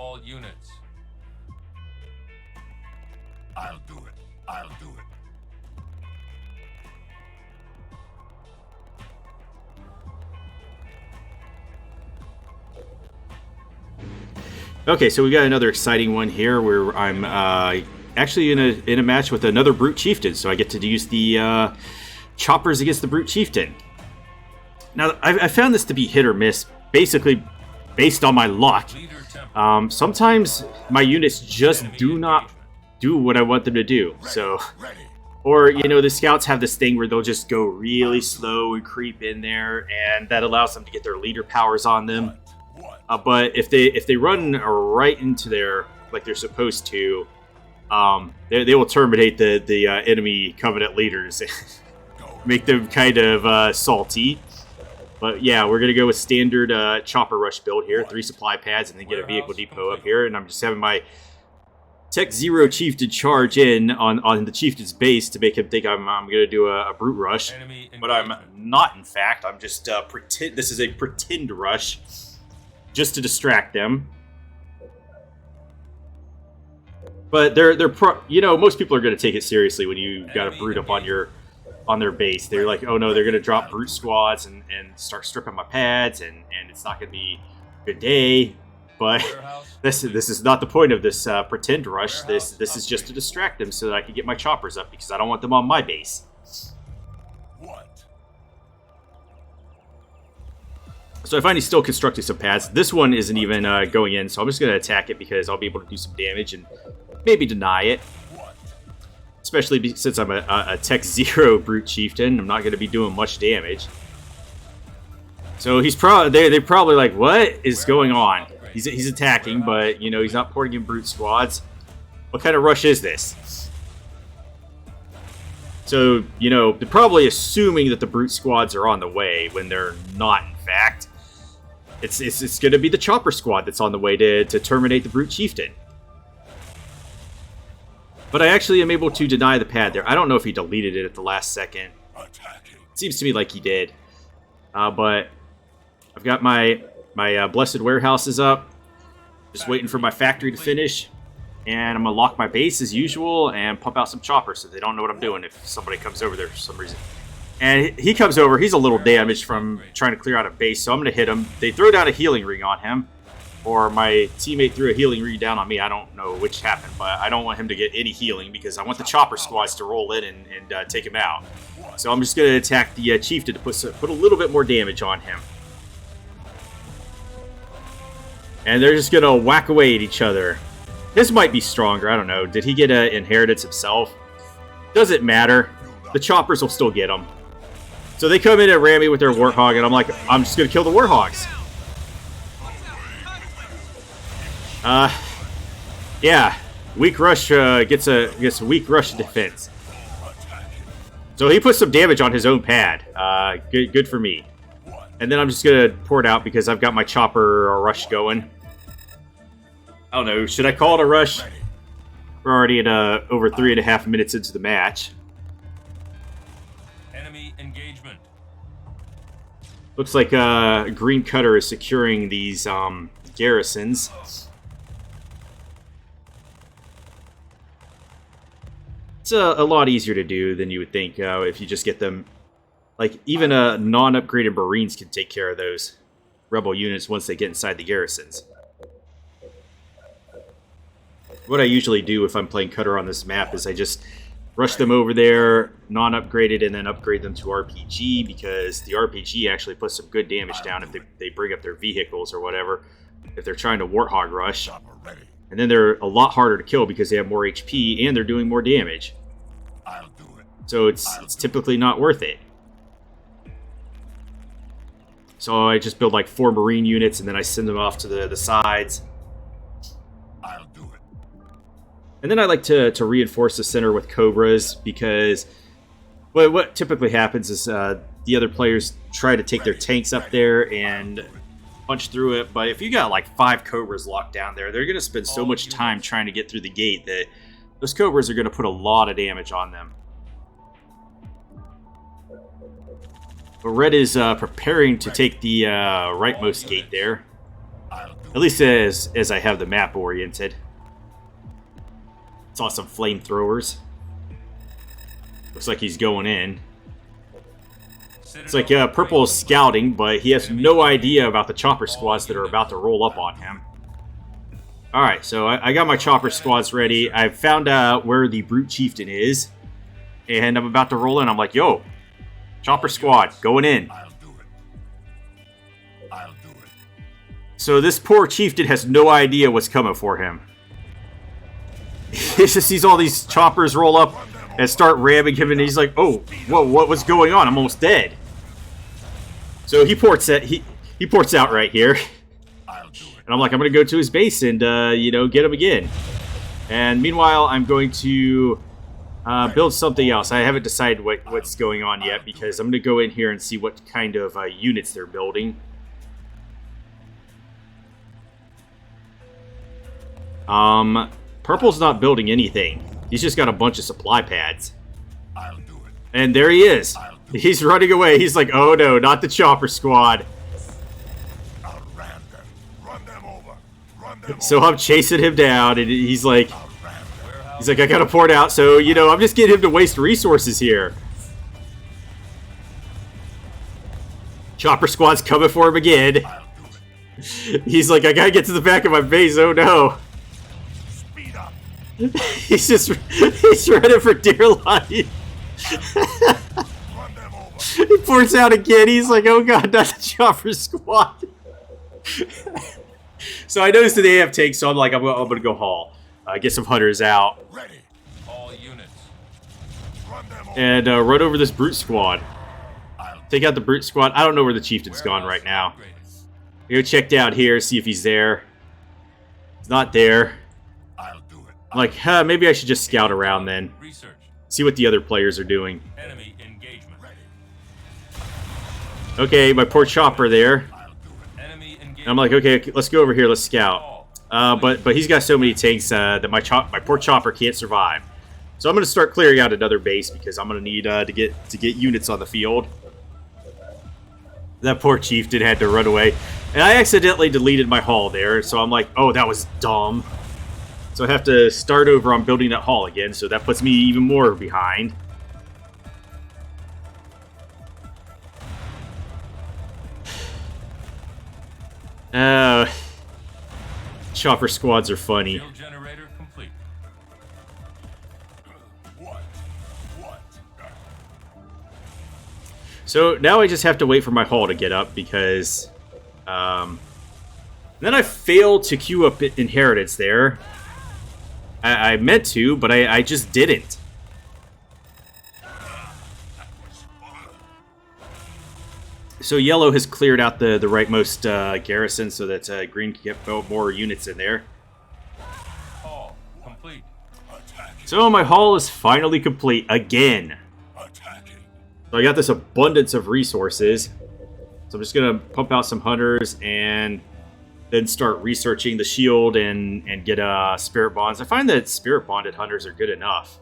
all units. I'll do it. I'll do it. Okay, so we got another exciting one here where I'm actually in a match with another Brute Chieftain, so I get to use the choppers against the Brute Chieftain. Now, I found this to be hit or miss, basically based on my luck. Sometimes my units just do not do what I want them to do, so... Or, you know, the scouts have this thing where they'll just go really slow and creep in there, and that allows them to get their leader powers on them. But if they run right into there like they're supposed to, they will terminate the enemy Covenant leaders, make them kind of salty. But yeah, we're gonna go with standard chopper rush build here, 3 supply pads, and then get a vehicle depot up here. And I'm just having my Tech 0 Chieftain charge in on the Chieftain's base to make him think I'm gonna do a brute rush, but I'm not. In fact, I'm just pretend. This is a pretend rush. Just to distract them. But you know, most people are going to take it seriously when you got a brute up on their base. They're like, oh no, they're going to drop brute squads and start stripping my pads, and it's not going to be a good day. But this is not the point of this pretend rush. This is just to distract them so that I can get my choppers up, because I don't want them on my base. So I find he's still constructing some pads. This one isn't even going in, so I'm just going to attack it because I'll be able to do some damage and maybe deny it. Especially since I'm a Tech 0 Brute Chieftain, I'm not going to be doing much damage. So he's they're probably like, what is going on? He's attacking, but you know he's not porting in brute squads. What kind of rush is this? So you know they're probably assuming that the brute squads are on the way when they're not. In fact, it's going to be the chopper squad that's on the way to terminate the Brute Chieftain. But I actually am able to deny the pad there. I don't know if he deleted it at the last second. It seems to me like he did. But I've got my Blessed Warehouses up. Just waiting for my factory to finish. And I'm going to lock my base as usual and pump out some choppers so they don't know what I'm doing if somebody comes over there for some reason. And he comes over. He's a little damaged from trying to clear out a base, so I'm going to hit him. They throw down a healing ring on him, or my teammate threw a healing ring down on me. I don't know which happened, but I don't want him to get any healing because I want the chopper squads to roll in and take him out. So I'm just going to attack the Chieftain to put a little bit more damage on him. And they're just going to whack away at each other. This might be stronger. I don't know. Did he get an inheritance himself? Doesn't matter. The choppers will still get him. So they come in and ram me with their Warthog, and I'm like, I'm just going to kill the Warthogs. Yeah. Weak rush gets a weak rush defense. So he puts some damage on his own pad. Good for me. And then I'm just going to pour it out because I've got my chopper rush going. I don't know. Should I call it a rush? We're already at over 3.5 minutes into the match. Enemy engagement. Looks like Green Cutter is securing these garrisons. It's a lot easier to do than you would think if you just get them. Like, even non-upgraded Marines can take care of those rebel units once they get inside the garrisons. What I usually do if I'm playing Cutter on this map is I just rush them over there, non-upgraded, and then upgrade them to RPG, because the RPG actually puts some good damage down if they bring up their vehicles or whatever, if they're trying to Warthog rush. And then they're a lot harder to kill because they have more HP and they're doing more damage. So it's typically not worth it. So I just build like 4 Marine units and then I send them off to the sides. And then I like to reinforce the center with Cobras, because what typically happens is the other players try to take their tanks up there and punch through it. But if you got like 5 Cobras locked down there, they're going to spend so much time trying to get through the gate that those Cobras are going to put a lot of damage on them. But Red is preparing to take the rightmost gate there. At least as I have the map oriented. Saw some flamethrowers. Looks like he's going in. It's like Purple is scouting, but he has no idea about the chopper squads that are about to roll up on him. Alright, so I got my chopper squads ready. I've found out where the Brute Chieftain is. And I'm about to roll in. I'm like, yo, chopper squad, going in. I'll do it. I'll do it. So this poor chieftain has no idea what's coming for him. He just sees all these choppers roll up and start ramming him, and he's like, oh, whoa, what was going on? I'm almost dead. So he ports out right here. I'll do it. And I'm like, I'm going to go to his base and, you know, get him again. And meanwhile, I'm going to build something else. I haven't decided what's going on yet, because I'm going to go in here and see what kind of units they're building. Purple's not building anything. He's just got a bunch of supply pads. I'll do it. And there he is. He's running away. He's like, oh no, not the chopper squad. I'll ram them. Run them over. Run them So I'm chasing him down, and he's like, over. I'll ram them. I gotta port out. So, you know, I'm just getting him to waste resources here. Chopper squad's coming for him again. I'll do it. He's like, I gotta get to the back of my base. Oh no. Speed up. He's running for dear life. Run them over. He ports out again. He's like, oh god, not the chopper squad. So I noticed that they have tanks, so I'm like, I'm gonna go haul. Get some hunters out. Ready. All units. Run them over. And run over this brute squad. I'll Take out the brute squad. I don't know where the chieftain's gone right now. Go check down here, see if he's there. He's not there. I'll do it. I'm like, huh, maybe I should just scout around then. Research. See what the other players are doing. Enemy engagement. Ready. Okay, my poor chopper there. I'll do it. Enemy engagement. And I'm like, okay, let's go over here, let's scout. But he's got so many tanks that my poor chopper can't survive. So I'm gonna start clearing out another base, because I'm gonna need to get units on the field. That poor chieftain had to run away, and I accidentally deleted my hall there. So I'm like, oh, that was dumb. So I have to start over on building that hall again. So that puts me even more behind. Chopper squads are funny. Field generator complete. What? So now I just have to wait for my hall to get up, because then I failed to queue up inheritance there. I meant to, but I just didn't. So yellow has cleared out the rightmost garrison, so that green can get more units in there. All complete. Attacking. So my hall is finally complete again. Attacking. So I got this abundance of resources. So I'm just gonna pump out some hunters and then start researching the shield and get spirit bonds. I find that spirit bonded hunters are good enough.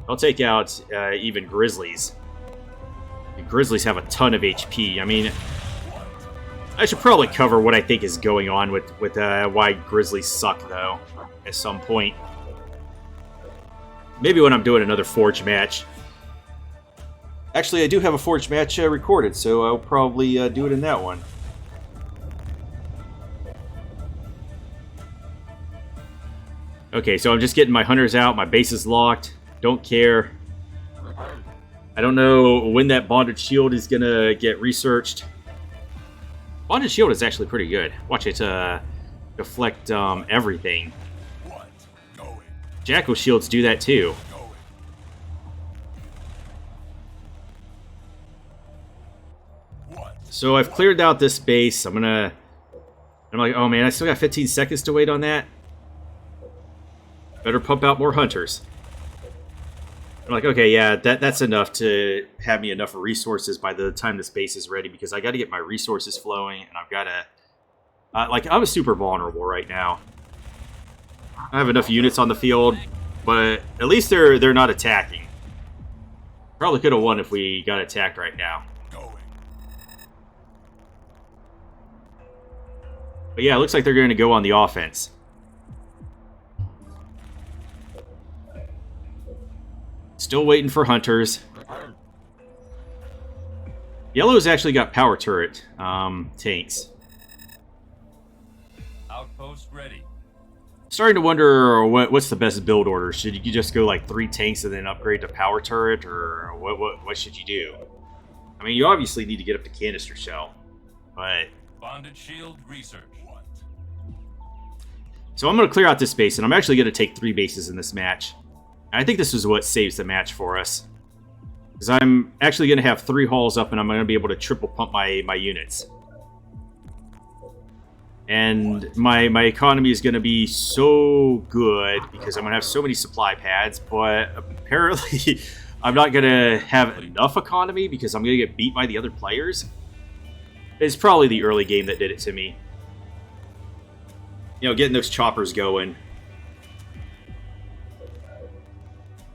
I'll take out even grizzlies. The grizzlies have a ton of HP. I mean, I should probably cover what I think is going on with why grizzlies suck, though, at some point. Maybe when I'm doing another Forge match. Actually, I do have a Forge match recorded, so I'll probably do it in that one. Okay, so I'm just getting my hunters out. My base is locked. Don't care. I don't know when that bonded shield is gonna get researched. Bonded shield is actually pretty good. Watch it deflect everything. What? Going. Jackal shields do that too. Going. What? So I've cleared out this base. I'm like, oh man, I still got 15 seconds to wait on that. Better pump out more hunters. I'm like, okay, yeah, that's enough to have me enough resources by the time this base is ready, because I got to get my resources flowing, and I've got to... like, I'm super vulnerable right now. I have enough units on the field, but at least they're not attacking. Probably could have won if we got attacked right now. Going. But yeah, it looks like they're going to go on the offense. Still waiting for hunters. Yellow's actually got power turret tanks. Outpost ready. Starting to wonder what's the best build order. Should you just go like 3 tanks and then upgrade to power turret, or what should you do? I mean, you obviously need to get up to canister shell, but Bonded shield research. so I'm going to clear out this base, and I'm actually going to take 3 bases in this match. And I think this is what saves the match for us, because I'm actually going to have 3 halls up, and I'm going to be able to triple pump my units. And my economy is going to be so good because I'm going to have so many supply pads, but apparently I'm not going to have enough economy because I'm going to get beat by the other players. It's probably the early game that did it to me. You know, getting those choppers going.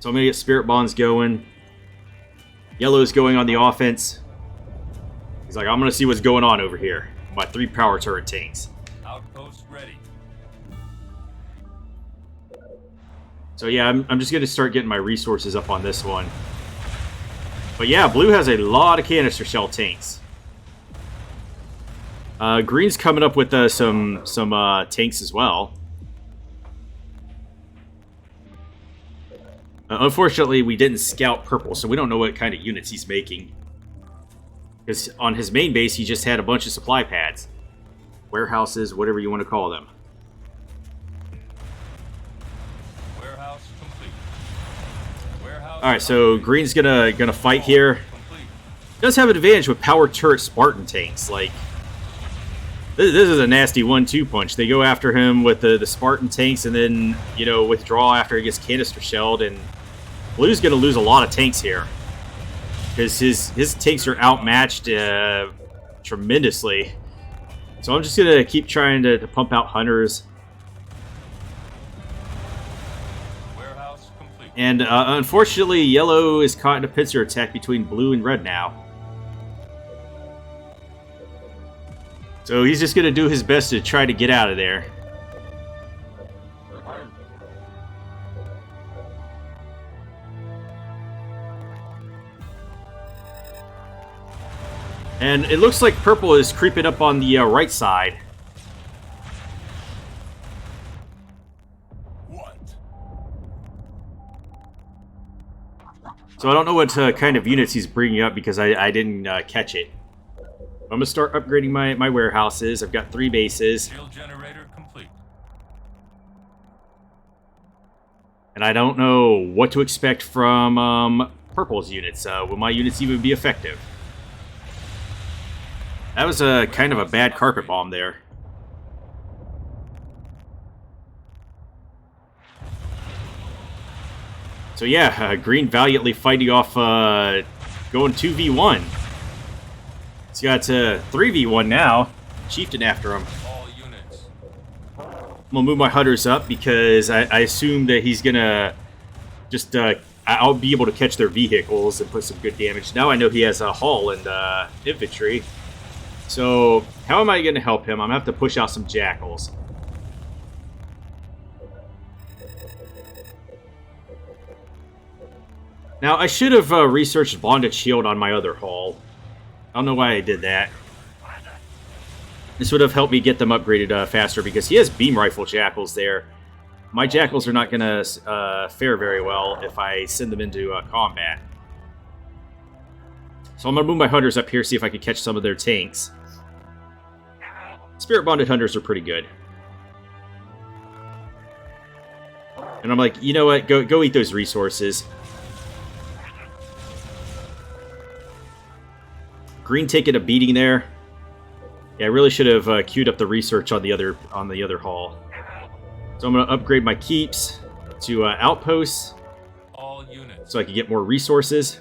So I'm going to get Spirit Bonds going. Yellow's going on the offense. He's like, I'm going to see what's going on over here. My 3 power turret tanks. Outpost ready. So yeah, I'm just going to start getting my resources up on this one. But yeah, blue has a lot of canister shell tanks. Green's coming up with some tanks as well. Unfortunately, we didn't scout purple, so we don't know what kind of units he's making. Because on his main base, he just had a bunch of supply pads. Warehouses, whatever you want to call them. Warehouse complete. Warehouse. Alright, so Green's gonna fight here. Complete. Does have an advantage with power turret Spartan tanks. Like, this is a nasty 1-2 punch. They go after him with the Spartan tanks and then, you know, withdraw after he gets canister shelled, and Blue's gonna lose a lot of tanks here. Because his tanks are outmatched tremendously. So I'm just going to keep trying to pump out hunters. Warehouse complete. And unfortunately, yellow is caught in a pincer attack between blue and red now. So he's just going to do his best to try to get out of there. And it looks like purple is creeping up on the right side. What? So I don't know what kind of units he's bringing up because I didn't catch it. I'm going to start upgrading my warehouses. I've got 3 bases. Shield generator complete. And I don't know what to expect from purple's units. Will my units even be effective? That was a kind of a bad carpet bomb there. So yeah, Green valiantly fighting off, going 2v1. He's got 3v1 now. Chieftain after him. All units. I'm gonna move my hunters up because I assume that he's gonna just, I'll be able to catch their vehicles and put some good damage. Now I know he has a hull and infantry. So, how am I going to help him? I'm going to have to push out some jackals. Now, I should have researched Bonded Shield on my other hull. I don't know why I did that. This would have helped me get them upgraded faster because he has beam rifle jackals there. My jackals are not going to fare very well if I send them into combat. So I'm going to move my hunters up here, see if I can catch some of their tanks. Spirit Bonded Hunters are pretty good. And I'm like, you know what? Go eat those resources. Green taking a beating there. Yeah, I really should have queued up the research on the other hall. So I'm going to upgrade my keeps to outposts. All units. So I can get more resources.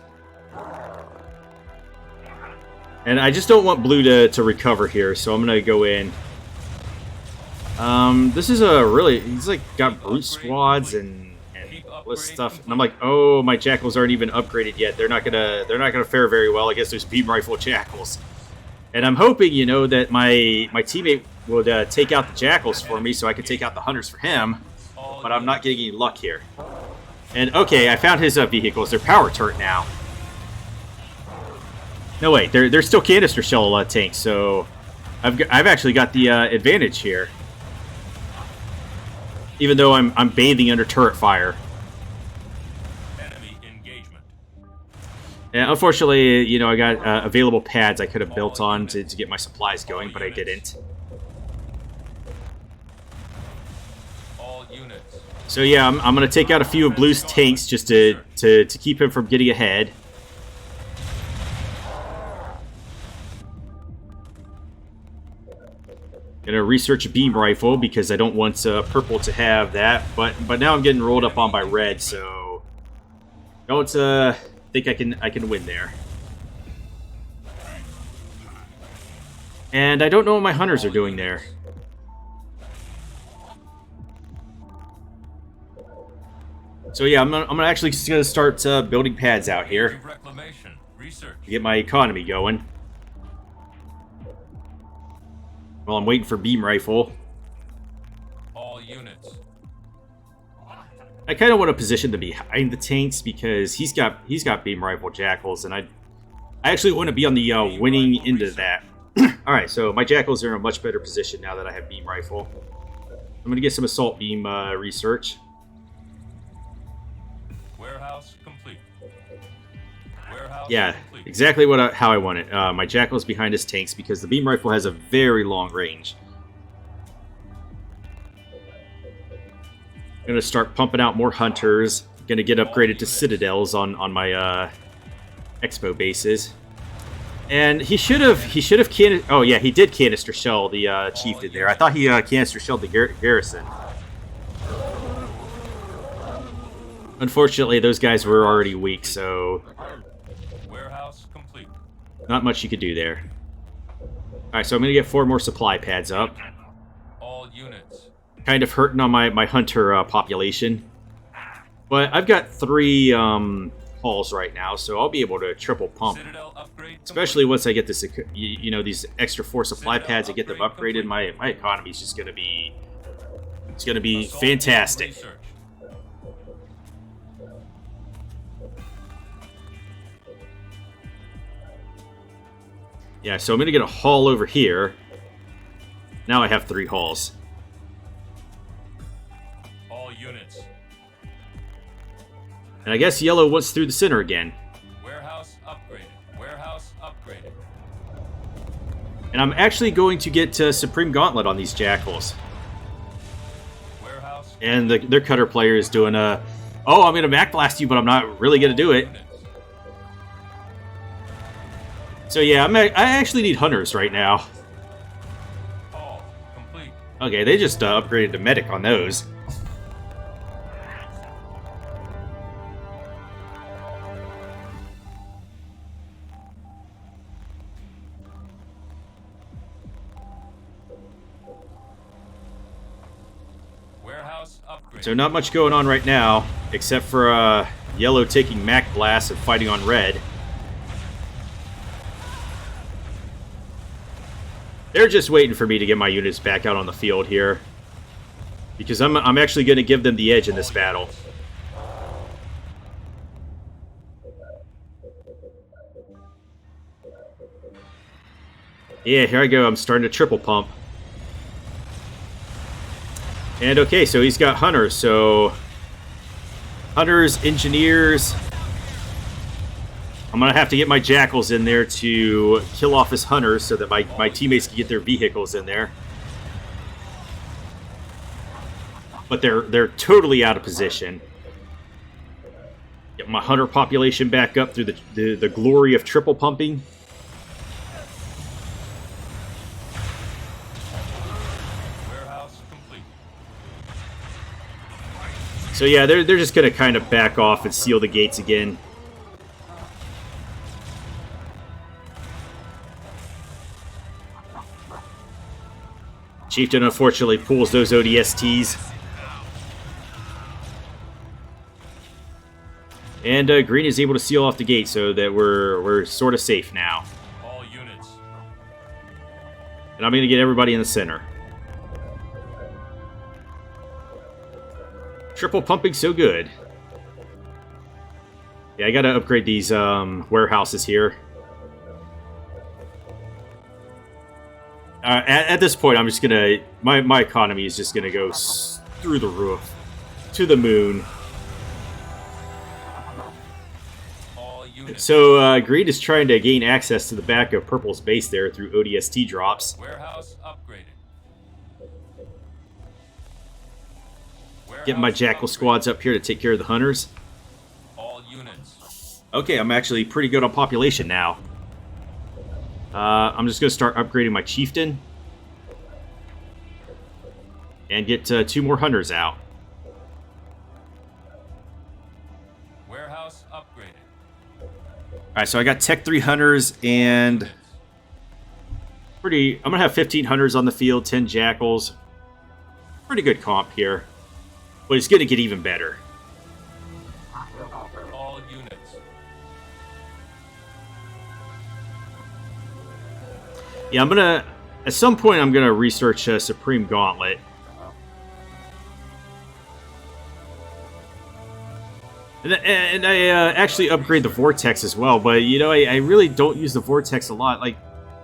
And I just don't want blue to recover here, so I'm going to go in. This is a really... He's like got brute squads and all this stuff. And I'm like, oh, my jackals aren't even upgraded yet. They're not gonna fare very well against those beam rifle jackals. And I'm hoping, you know, that my teammate would take out the jackals for me so I could take out the hunters for him. All But I'm not getting any luck here. And okay, I found his vehicles. They're power turret now. No, wait, they're still canister shell tanks, so I've actually got the advantage here. Even though I'm bathing under turret fire. enemy engagement. And unfortunately, you know, I got available pads I could have built on to get my supplies going, but I didn't. All units. So yeah, I'm going to take out a few of Blue's tanks just to keep him from getting ahead. Gonna research a beam rifle because I don't want purple to have that, but now I'm getting rolled up on by red, so don't think I can win there. And I don't know what my hunters are doing there. So yeah, I'm gonna actually just gonna start building pads out here Reclamation. Research. to get my economy going. While I'm waiting for beam rifle. All units. I kind of want to position to behind the tanks because he's got beam rifle jackals, and I actually want to be on the winning end of that. All right, so my jackals are in a much better position now that I have beam rifle. I'm gonna get some assault beam research. Warehouse complete. Warehouse Yeah, complete. exactly how I want it. My jackals behind his tanks because the beam rifle has a very long range. I'm gonna start pumping out more hunters. Gonna get upgraded to citadels on my expo bases. And he should have oh yeah, he did canister shell the chieftain there. I thought he canister shelled the garrison. Unfortunately, those guys were already weak, so Warehouse complete. not much you could do there. Alright, so I'm gonna get 4 more supply pads up. All units. Kind of hurting on my hunter population. But I've got 3 halls right now, so I'll be able to triple pump. Citadel upgrade. Especially once I get this, you know, these extra 4 supply pads and get them upgraded, my economy is just gonna be, it's gonna be Assault fantastic. research. Yeah, so I'm gonna get a hall over here. Now I have 3 halls. All units. And I guess yellow wants through the center again. Warehouse upgraded. Warehouse upgraded. And I'm actually going to get Supreme Gauntlet on these jackals. Warehouse. And their cutter player is doing a, oh, I'm gonna Mac Blast you, but I'm not really gonna do it. Units. So yeah, I actually need hunters right now. All complete. Okay, they just upgraded to medic on those. Warehouse upgraded. So not much going on right now, except for yellow taking Mac Blast and fighting on red. They're just waiting for me to get my units back out on the field here. Because I'm actually going to give them the edge in this battle. Yeah, here I go. I'm starting to triple pump. And okay, so he's got hunters. So hunters, engineers. I'm going to have to get my jackals in there to kill off his hunters so that my teammates can get their vehicles in there. But they're totally out of position. Get my hunter population back up through the glory of triple pumping. Warehouse complete. So yeah, they're just going to kind of back off and seal the gates again. Chieftain unfortunately pulls those ODSTs. And green is able to seal off the gate so that we're sort of safe now. All units. And I'm going to get everybody in the center. Triple pumping so good. Yeah, I gotta upgrade these warehouses here. At this point, I'm just gonna... My economy is just gonna go through the roof. To the moon. So, Green is trying to gain access to the back of Purple's base there through ODST drops. Warehouse upgraded. Getting my Jackal squads up here to take care of the hunters. All units. Okay, I'm actually pretty good on population now. I'm just going to start upgrading my Chieftain. And get 2 more hunters out. Warehouse upgraded. Alright, so I got Tech 3 hunters and... I'm going to have 15 hunters on the field, 10 Jackals. Pretty good comp here. But it's going to get even better. All units. Yeah, I'm going to... At some point, I'm going to research Supreme Gauntlet. And I actually upgrade the Vortex as well, but, you know, I really don't use the Vortex a lot. Like,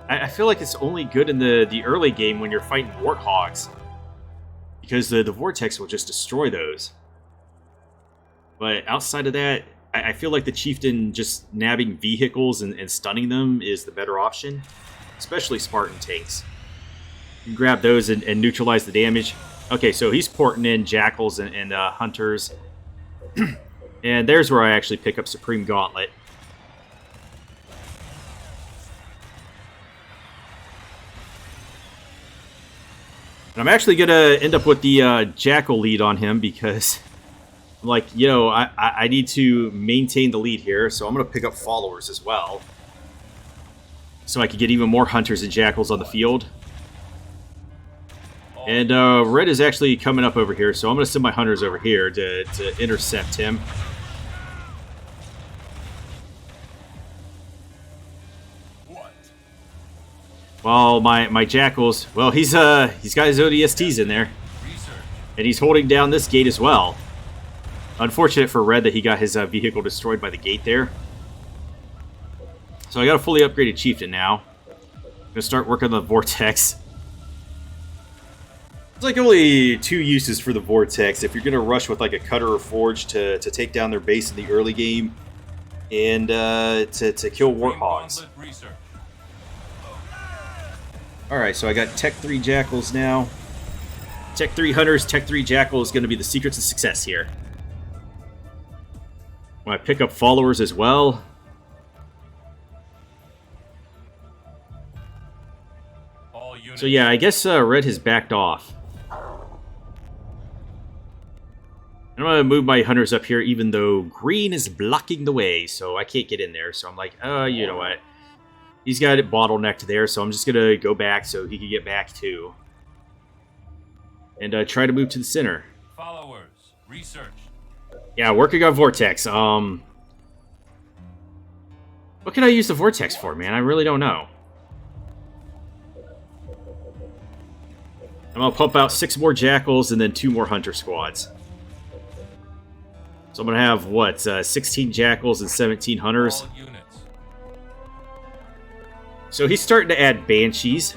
I feel like it's only good in the early game when you're fighting Warthogs. Because the Vortex will just destroy those. But outside of that, I feel like the Chieftain just nabbing vehicles and stunning them is the better option. Especially Spartan tanks. You can grab those and neutralize the damage. Okay, so he's porting in Jackals and Hunters. And there's where I actually pick up Supreme Gauntlet. And I'm actually going to end up with the Jackal lead on him because, like, you know, I need to maintain the lead here. So I'm going to pick up followers as well. So I can get even more Hunters and Jackals on the field. And Red is actually coming up over here. So I'm going to send my Hunters over here to intercept him. Well, my Jackals... Well, he's got his ODSTs in there. And he's holding down this gate as well. Unfortunate for Red that he got his vehicle destroyed by the gate there. So I got a fully upgraded Chieftain now. I'm going to start working on the Vortex. There's like only 2 uses for the Vortex. If you're going to rush with like a Cutter or Forge to take down their base in the early game. And to kill Warthogs. Alright, so I got Tech 3 Jackals now. Tech 3 Hunters, Tech 3 Jackal is going to be the secrets of success here. When I pick up followers as well. So yeah, I guess Red has backed off. I'm going to move my Hunters up here even though Green is blocking the way. So I can't get in there. So I'm like, you know what. He's got it bottlenecked there, so I'm just going to go back so he can get back too. And try to move to the center. Followers, research. Yeah, working on Vortex. What can I use the Vortex for, man? I really don't know. I'm going to pump out 6 more Jackals and then 2 more Hunter squads. So I'm going to have, what, 16 Jackals and 17 Hunters. All units. So he's starting to add Banshees.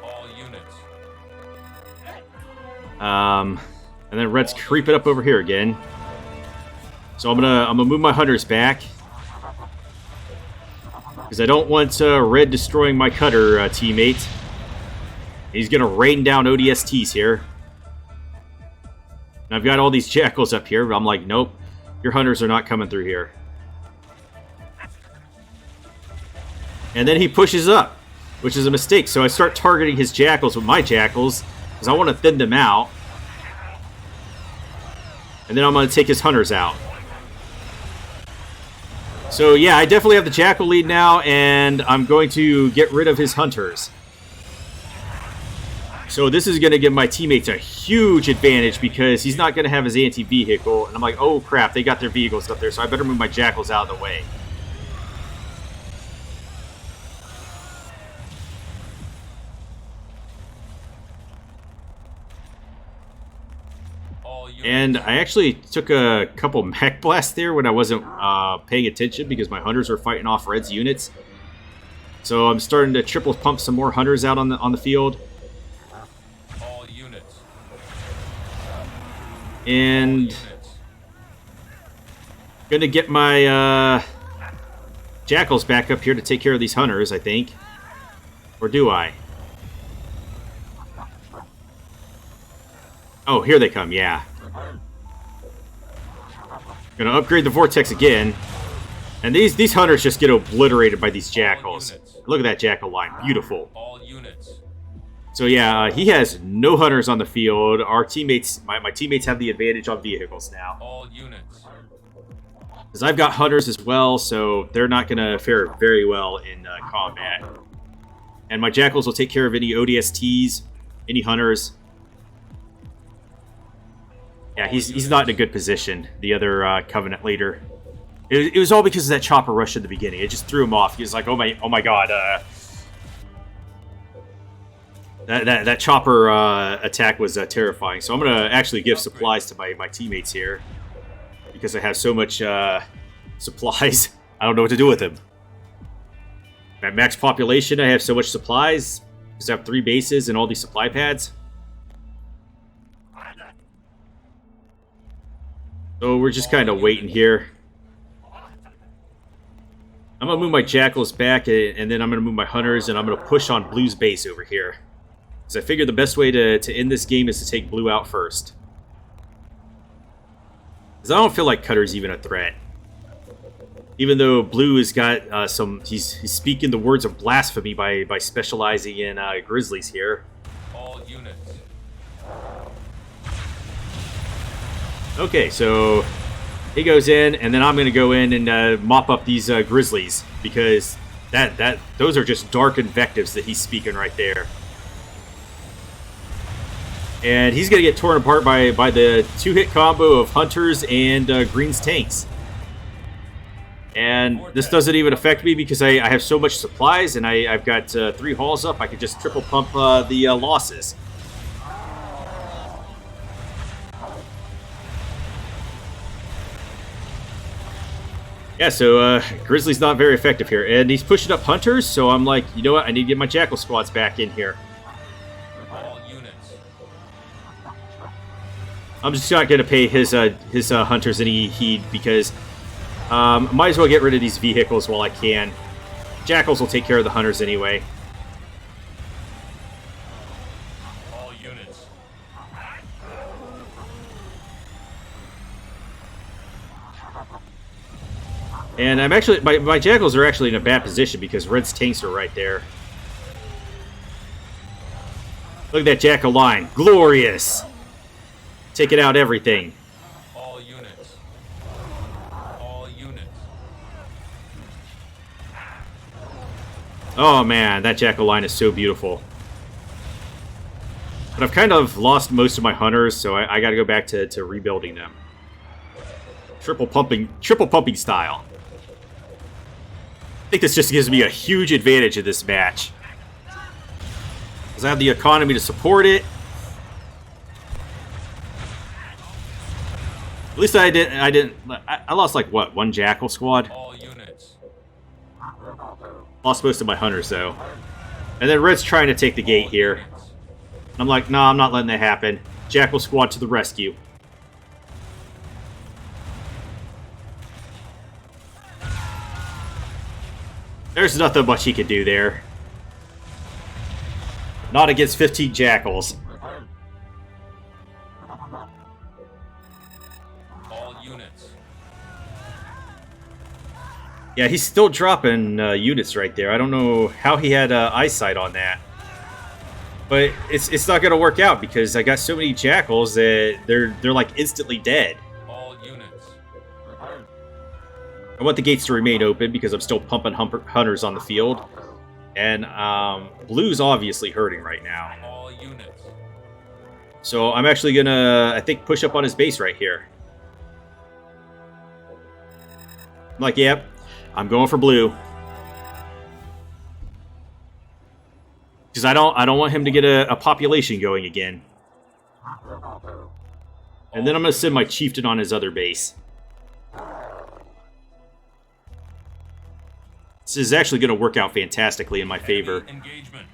All units. And then Red's creeping up over here again. So I'm gonna move my Hunters back. Because I don't want Red destroying my Cutter teammate. He's gonna rain down ODSTs here. And I've got all these Jackals up here, but I'm like, nope. Your Hunters are not coming through here. And then he pushes up, which is a mistake. So I start targeting his Jackals with my Jackals, because I want to thin them out. And then I'm going to take his Hunters out. So yeah, I definitely have the Jackal lead now, and I'm going to get rid of his Hunters. So this is going to give my teammates a huge advantage, because he's not going to have his anti-vehicle. And I'm like, oh crap, they got their vehicles up there, so I better move my Jackals out of the way. All units. And I actually took a couple mech blasts there when I wasn't paying attention because my hunters were fighting off Red's units. So I'm starting to triple pump some more hunters out on the field. All units. And Units. gonna get my jackals back up here to take care of these hunters, I think. Or do I? Oh, here they come, yeah. Gonna upgrade the vortex again. And these hunters just get obliterated by these jackals. Look at that jackal line, beautiful. All units. So yeah, he has no hunters on the field. Our teammates, my teammates have the advantage on vehicles now. All units. Because I've got hunters as well, so they're not gonna fare very well in combat. And my jackals will take care of any ODSTs, any hunters. Yeah, he's not in a good position, the other Covenant leader. It was all because of that chopper rush at the beginning. It just threw him off. He was like, oh my god, that chopper attack was terrifying. So I'm going to actually give supplies to my teammates here. Because I have so much supplies, I don't know what to do with them. At max population, I have so much supplies. Because I have 3 bases and all these supply pads. So we're just kind of waiting here. I'm going to move my jackals back, and then I'm going to move my hunters, and I'm going to push on Blue's base over here. Because I figure the best way to end this game is to take Blue out first. Because I don't feel like Cutter's even a threat. Even though Blue has got he's speaking the words of blasphemy by specializing in Grizzlies here. All units. Okay, so he goes in, and then I'm going to go in and mop up these Grizzlies, because those are just dark invectives that he's speaking right there. And he's going to get torn apart by the 2-hit combo of Hunters and Green's tanks. And this doesn't even affect me because I have so much supplies, and I've got 3 hauls up. I could just triple pump the losses. Yeah, so Grizzly's not very effective here. And he's pushing up Hunters, so I'm like, you know what? I need to get my Jackal squads back in here. All units. I'm just not going to pay his Hunters any heed because might as well get rid of these vehicles while I can. Jackals will take care of the Hunters anyway. All units. And I'm actually, my Jackals are actually in a bad position because Red's tanks are right there. Look at that Jackal line. Glorious! Taking out everything. All units. All units. Oh man, that Jackal line is so beautiful. But I've kind of lost most of my Hunters, so I gotta go back to rebuilding them. Triple pumping style. I think this just gives me a huge advantage in this match. Because I have the economy to support it. At least I lost like what, 1 Jackal squad? All units. Lost most of my Hunters though. And then Red's trying to take the gate here. I'm like, no, I'm not letting that happen. Jackal squad to the rescue. There's nothing much he can do there. Not against 15 Jackals. All units. Yeah, he's still dropping units right there. I don't know how he had eyesight on that. But it's not going to work out because I got so many Jackals that they're like instantly dead. All units. I want the gates to remain open because I'm still pumping Hunters on the field. And Blue's obviously hurting right now. All units. So I'm actually going to, I think, push up on his base right here. I'm like, yep, I'm going for Blue. Because I don't want him to get a population going again. And then I'm going to send my Chieftain on his other base. This is actually going to work out fantastically in my favor. Engagement.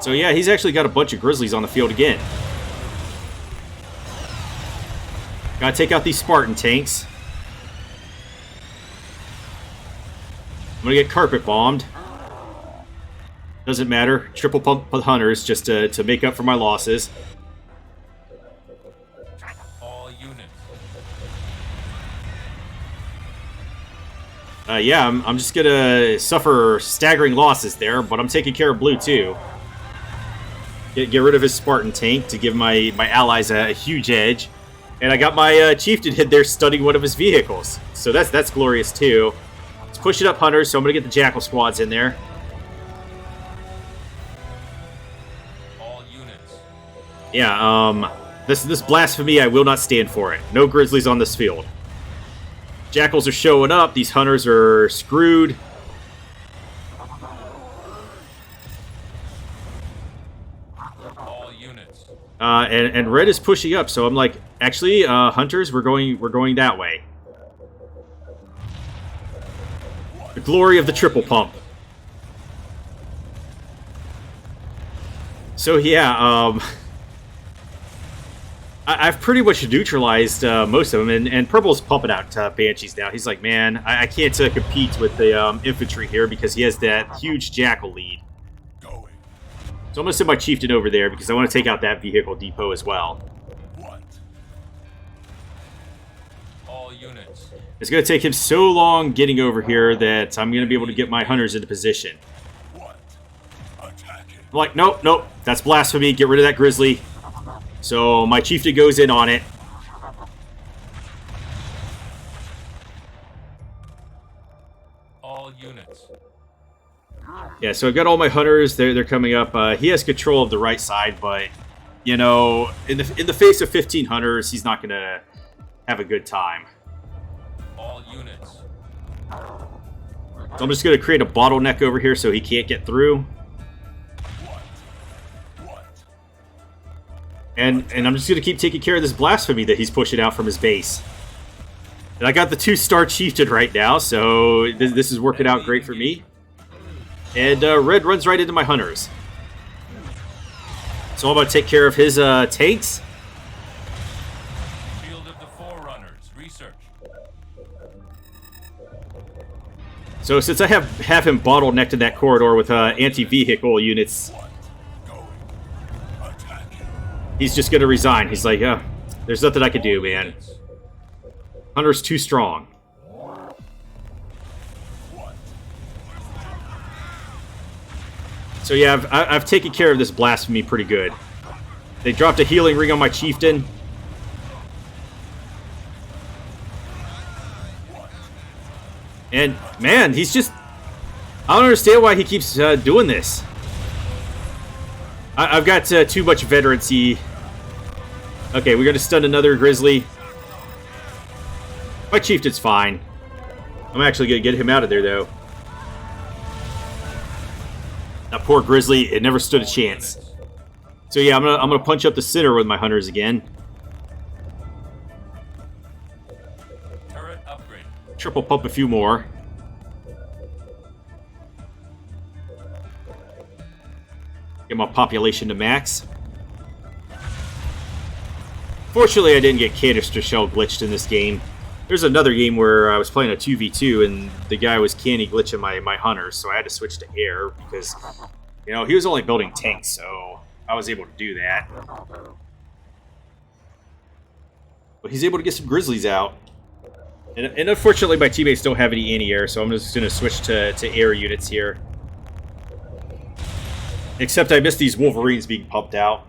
So yeah, he's actually got a bunch of Grizzlies on the field again. Gotta take out these Spartan tanks. I'm gonna get carpet bombed. Doesn't matter. Triple pump hunters just to make up for my losses. All units. Yeah, I'm just gonna suffer staggering losses there, but I'm taking care of blue too. Get rid of his Spartan tank to give my allies a huge edge. And I got my Chieftain hid there studying one of his vehicles. So that's glorious too. Let's push it up, hunters, so I'm gonna get the Jackal squads in there. All units. Yeah, this blasphemy, I will not stand for it. No Grizzlies on this field. Jackals are showing up, these hunters are screwed. All units. And red is pushing up, so I'm like, actually, hunters, we're going that way. The glory of the triple pump. So yeah, I've pretty much neutralized most of them, and Purple's pumping out Banshees now. He's like, man, I can't compete with the infantry here because he has that huge Jackal lead. Going. So I'm going to send my Chieftain over there because I want to take out that vehicle depot as well. What? All units. It's going to take him so long getting over here that I'm going to be able to get my hunters into position. What? Attacking. I'm like, nope, that's blasphemy. Get rid of that Grizzly. So my Chieftain goes in on it. All units. Yeah, so I've got all my hunters. They're coming up. He has control of the right side, but you know, in the face of 15 hunters, he's not gonna have a good time. All units. So I'm just gonna create a bottleneck over here so he can't get through. And I'm just going to keep taking care of this blasphemy that he's pushing out from his base. And I got the 2-star Chieftain right now, so this is working out great for me. And red runs right into my hunters. So I'm going to take care of his tanks. Field of the Forerunners. Research. So since I have him bottlenecked in that corridor with anti-vehicle units, he's just going to resign. He's like, there's nothing I can do, man. Hunter's too strong. So yeah, I've taken care of this blasphemy pretty good. They dropped a healing ring on my Chieftain. And, man, he's just... I don't understand why he keeps doing this. I've got too much veterancy. Okay, we're going to stun another Grizzly. My Chieftain's fine. I'm actually going to get him out of there, though. That poor Grizzly, it never stood a chance. So yeah, I'm gonna punch up the center with my hunters again. Turret upgrade. Triple pump a few more. Get my population to max. Fortunately, I didn't get canister shell glitched in this game. There's another game where I was playing a 2v2 and the guy was canny glitching my hunters, so I had to switch to air because, you know, he was only building tanks, so I was able to do that. But he's able to get some Grizzlies out. And unfortunately, my teammates don't have any anti-air, so I'm just going to switch to air units here. Except I missed these Wolverines being pumped out.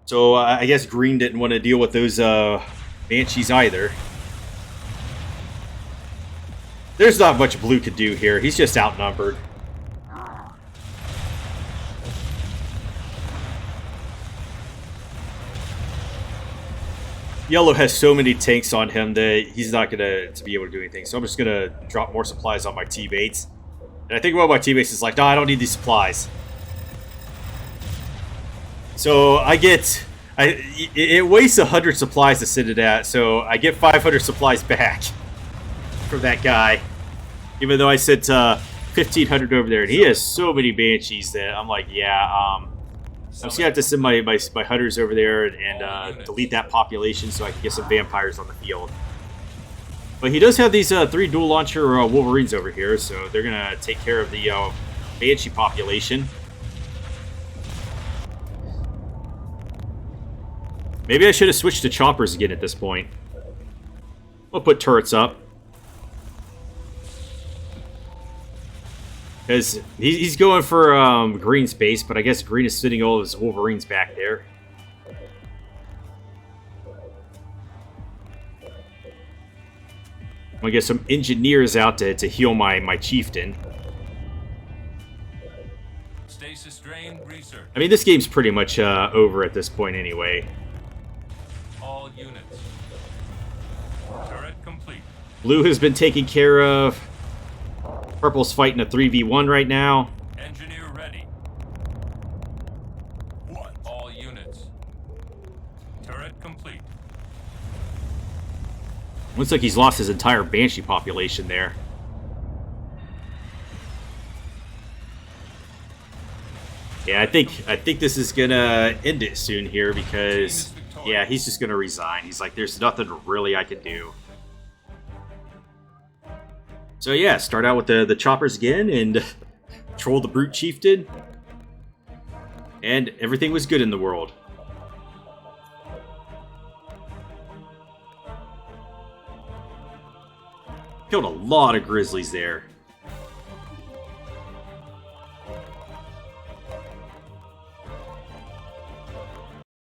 So I guess Green didn't want to deal with those Banshees either. There's not much Blue could do here. He's just outnumbered. Yellow has so many tanks on him that he's not going to be able to do anything. So I'm just going to drop more supplies on my teammates. And I think one of my teammates is like, no, I don't need these supplies. So I get it wastes 100 supplies to send it at, so I get 500 supplies back from that guy. Even though I sent 1,500 over there, and he has so many banshees that I'm like, yeah, I'm just gonna have to send my hunters over there and delete that population so I can get some vampires on the field. But he does have these 3 dual launcher Wolverines over here, so they're gonna take care of the banshee population. Maybe I should have switched to choppers again at this point. We'll put turrets up. Because he's going for green space, but I guess green is sitting all of his Wolverines back there. I'm going to get some engineers out to heal my Chieftain. Stasis drain research. I mean, this game's pretty much over at this point anyway. All units. Turret complete. Blue has been taken care of. Purple's fighting a 3v1 right now. Engineer ready. What? All units. Turret complete. Looks like he's lost his entire Banshee population there. Yeah, I think this is gonna end it soon here because yeah, he's just gonna resign. He's like, there's nothing really I can do. So yeah, start out with the choppers again and troll the brute chieftain, and everything was good in the world. Killed a lot of grizzlies there.